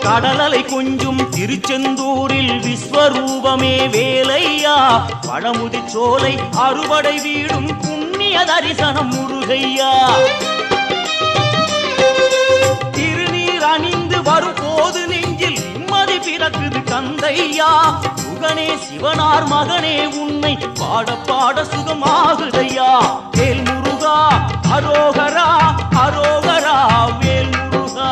கடலலை கொஞ்சும் திருச்செந்தூரில் விஸ்வரூபமே வேலையா பழமுதி சோலை அறுவடை வீடும் புண்ணிய தரிசனம் முருகையா திருநீர் அணிந்து வரும் போது நெஞ்சில் நிம்மதி பிறக்குது கந்தையா சுகனே சிவனார் மகனே உன்னை பாட பாட சுகமாகுதையா வேல் முருகா அரோகரா அரோகரா வேல் முருகா